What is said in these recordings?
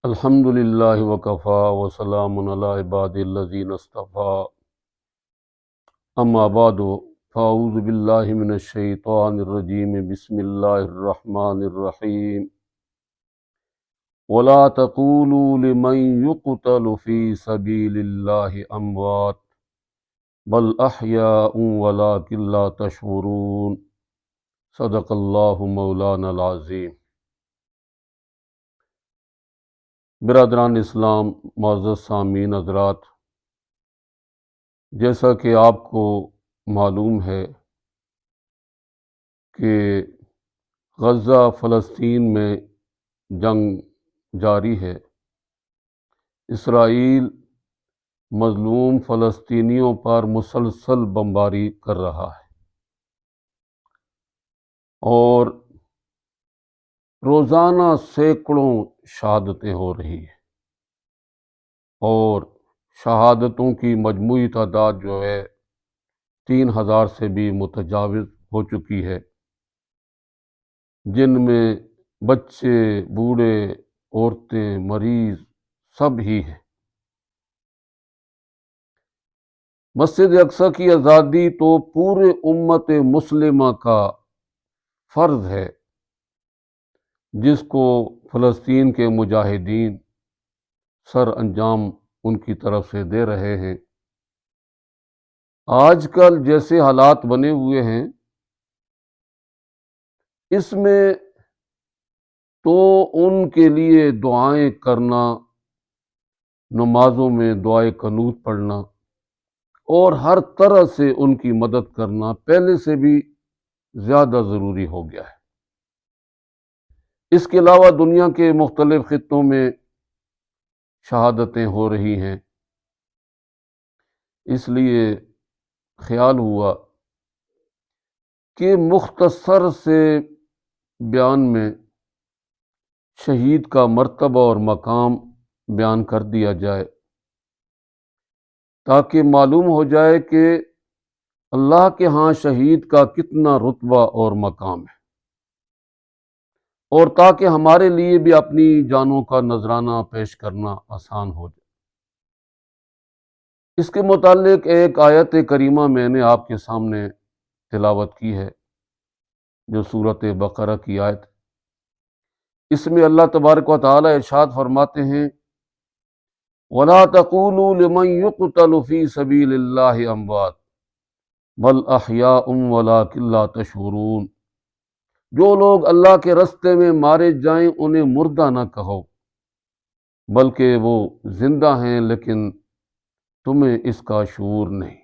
الحمد للہ وکفا وسلام علی عباد الذین اصطفیٰ اما بعد فاعوذ باللہ من الشیطان الرجیم بسم اللہ الرحمن الرحیم ولا تقولوا لمن يقتل في سبیل اللہ اموات بل احیاء ولکن لا تشعرون صدق اللہ مولانا العظیم۔ برادران اسلام، معزز سامعین حضرات، جیسا کہ آپ کو معلوم ہے کہ غزہ فلسطین میں جنگ جاری ہے۔ اسرائیل مظلوم فلسطینیوں پر مسلسل بمباری کر رہا ہے اور روزانہ سینکڑوں شہادتیں ہو رہی ہیں، اور شہادتوں کی مجموعی تعداد جو ہے 3000 سے بھی متجاوز ہو چکی ہے، جن میں بچے، بوڑھے، عورتیں، مریض سب ہی ہیں۔ مسجد اقصی کی آزادی تو پورے امت مسلمہ کا فرض ہے، جس کو فلسطین کے مجاہدین سر انجام ان کی طرف سے دے رہے ہیں۔ آج کل جیسے حالات بنے ہوئے ہیں، اس میں تو ان کے لیے دعائیں کرنا، نمازوں میں دعائے قنوت پڑھنا اور ہر طرح سے ان کی مدد کرنا پہلے سے بھی زیادہ ضروری ہو گیا ہے۔ اس کے علاوہ دنیا کے مختلف خطوں میں شہادتیں ہو رہی ہیں، اس لیے خیال ہوا کہ مختصر سے بیان میں شہید کا مرتبہ اور مقام بیان کر دیا جائے، تاکہ معلوم ہو جائے کہ اللہ کے ہاں شہید کا کتنا رتبہ اور مقام ہے، اور تاکہ ہمارے لیے بھی اپنی جانوں کا نذرانہ پیش کرنا آسان ہو جائے۔ اس کے متعلق ایک آیت کریمہ میں نے آپ کے سامنے تلاوت کی ہے، جو سورۃ بقرہ کی آیت۔ اس میں اللہ تبارک و تعالی ارشاد فرماتے ہیں، وَلَا تَقُولُوا لِمَن يُقْتَلُ فِي سَبِيلِ اللَّهِ أَمْوَاتٌ بَلْ أَحْيَاءٌ وَلَٰكِن لَّا تَشْعُرُونَ۔ جو لوگ اللہ کے رستے میں مارے جائیں انہیں مردہ نہ کہو، بلکہ وہ زندہ ہیں لیکن تمہیں اس کا شعور نہیں۔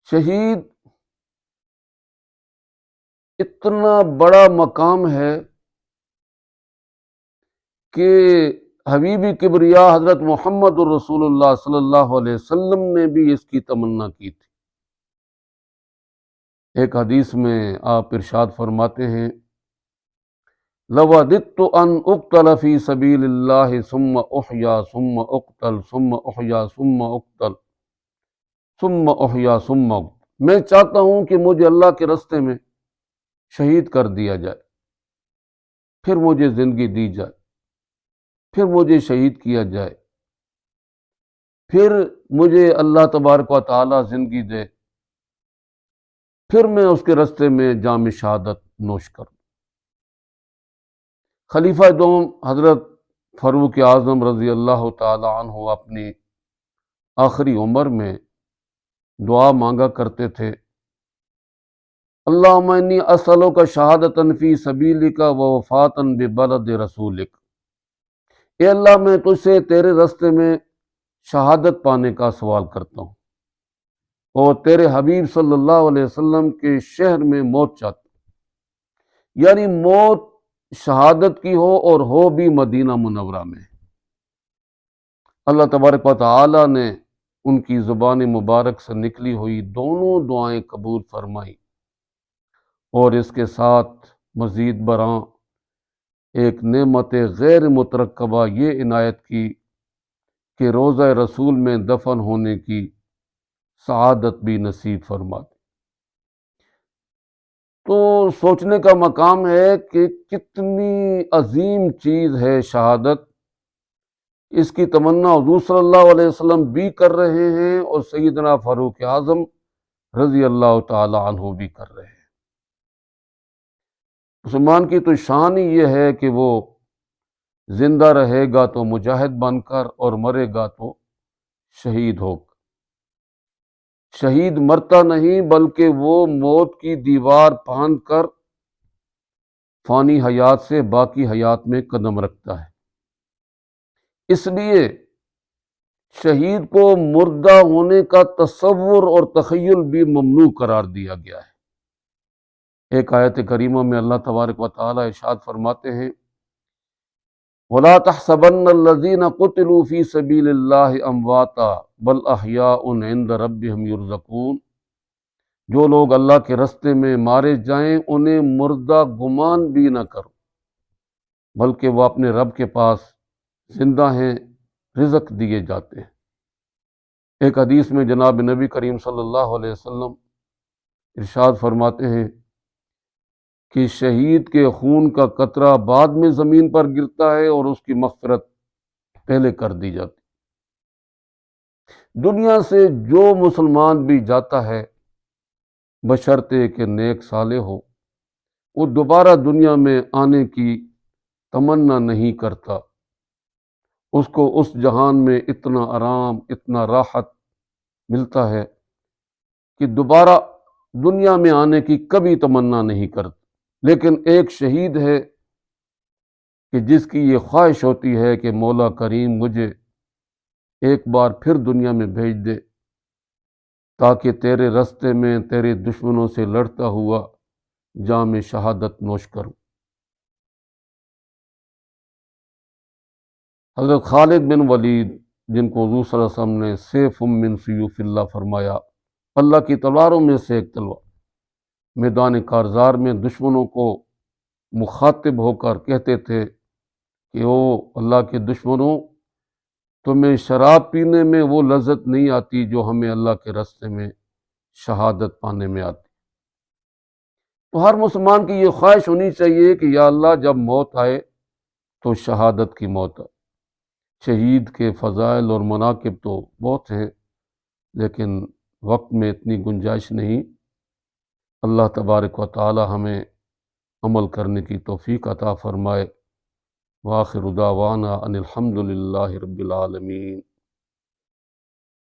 شہید اتنا بڑا مقام ہے کہ حبیب کبریا حضرت محمد الرسول اللہ صلی اللہ علیہ وسلم نے بھی اس کی تمنا کی تھی۔ ایک حدیث میں آپ ارشاد فرماتے ہیں، لَوَدِدتُّ أَنْ أُقْتَلَ فِي سَبِيلِ اللَّهِ ثُمَّ أُحْيَا ثُمَّ أُقْتَلْ ثُمَّ أُحْيَا ثُمَّ أُقْتَلْ ثُمَّ أُحْيَا ثُمَّ أُقْتَلْ۔ میں چاہتا ہوں کہ مجھے اللہ کے رستے میں شہید کر دیا جائے، پھر مجھے زندگی دی جائے، پھر مجھے شہید کیا جائے، پھر مجھے اللہ تبارک و تعالی زندگی دے، پھر میں اس کے رستے میں جام شہادت نوش کروں۔ خلیفہ دوم حضرت فاروق اعظم رضی اللہ تعالی عنہ اپنی آخری عمر میں دعا مانگا کرتے تھے، اللہم انی اسألک شہادۃ فی سبیلک ووفاۃ ببلد رسولک۔ اے اللہ، میں تجھ سے تیرے رستے میں شہادت پانے کا سوال کرتا ہوں، اور تیرے حبیب صلی اللہ علیہ وسلم کے شہر میں موت چاہتا ہوں، یعنی موت شہادت کی ہو، اور ہو بھی مدینہ منورہ میں۔ اللہ تبارک و تعالی نے ان کی زبان مبارک سے نکلی ہوئی دونوں دعائیں قبول فرمائی، اور اس کے ساتھ مزید برآں ایک نعمت غیر مترقبہ یہ عنایت کی کہ روضہ رسول میں دفن ہونے کی سعادت بھی نصیب فرما دی۔ تو سوچنے کا مقام ہے کہ کتنی عظیم چیز ہے شہادت۔ اس کی تمنا حضور صلی اللہ علیہ وسلم بھی کر رہے ہیں اور سیدنا فاروق اعظم رضی اللہ تعالی عنہ بھی کر رہے ہیں۔ مسلمان کی تو شان ہی یہ ہے کہ وہ زندہ رہے گا تو مجاہد بن کر اور مرے گا تو شہید ہو کر۔ شہید مرتا نہیں بلکہ وہ موت کی دیوار پھاند کر فانی حیات سے باقی حیات میں قدم رکھتا ہے۔ اس لیے شہید کو مردہ ہونے کا تصور اور تخیل بھی ممنوع قرار دیا گیا ہے۔ ایک آیت کریمہ میں اللہ تبارک و تعالی ارشاد فرماتے ہیں وَلَا تَحْسَبَنَّ الَّذِينَ قُتِلُوا فِي سَبِيلِ اللَّهِ أَمْوَاتًا بَلْ أَحْيَاءٌ عِندَ رَبِّهِمْ يُرْزَقُونَ۔ جو لوگ اللہ کے رستے میں مارے جائیں انہیں مردہ گمان بھی نہ کرو، بلکہ وہ اپنے رب کے پاس زندہ ہیں، رزق دیے جاتے ہیں۔ ایک حدیث میں جناب نبی کریم صلی اللہ علیہ وسلم ارشاد فرماتے ہیں کہ شہید کے خون کا قطرہ بعد میں زمین پر گرتا ہے اور اس کی مغفرت پہلے کر دی جاتی۔ دنیا سے جو مسلمان بھی جاتا ہے بشرطے کہ نیک صالح ہو، وہ دوبارہ دنیا میں آنے کی تمنا نہیں کرتا۔ اس کو اس جہان میں اتنا آرام، اتنا راحت ملتا ہے کہ دوبارہ دنیا میں آنے کی کبھی تمنا نہیں کرتا۔ لیکن ایک شہید ہے کہ جس کی یہ خواہش ہوتی ہے کہ مولا کریم مجھے ایک بار پھر دنیا میں بھیج دے تاکہ تیرے رستے میں تیرے دشمنوں سے لڑتا ہوا جام شہادت نوش کروں۔ حضرت خالد بن ولید جن کو حضور صلی اللہ علیہ وسلم نے سیف من سیوف اللہ فرمایا، اللہ کی تلواروں میں سے ایک تلوار، میدان کارزار میں دشمنوں کو مخاطب ہو کر کہتے تھے کہ او اللہ کے دشمنوں، تمہیں شراب پینے میں وہ لذت نہیں آتی جو ہمیں اللہ کے راستے میں شہادت پانے میں آتی۔ تو ہر مسلمان کی یہ خواہش ہونی چاہیے کہ یا اللہ جب موت آئے تو شہادت کی موت آئے۔ شہید کے فضائل اور مناقب تو بہت ہیں لیکن وقت میں اتنی گنجائش نہیں۔ اللہ تبارک و تعالی ہمیں عمل کرنے کی توفیق عطا فرمائے۔ وآخر دعوانا ان الحمد للہ رب العالمین۔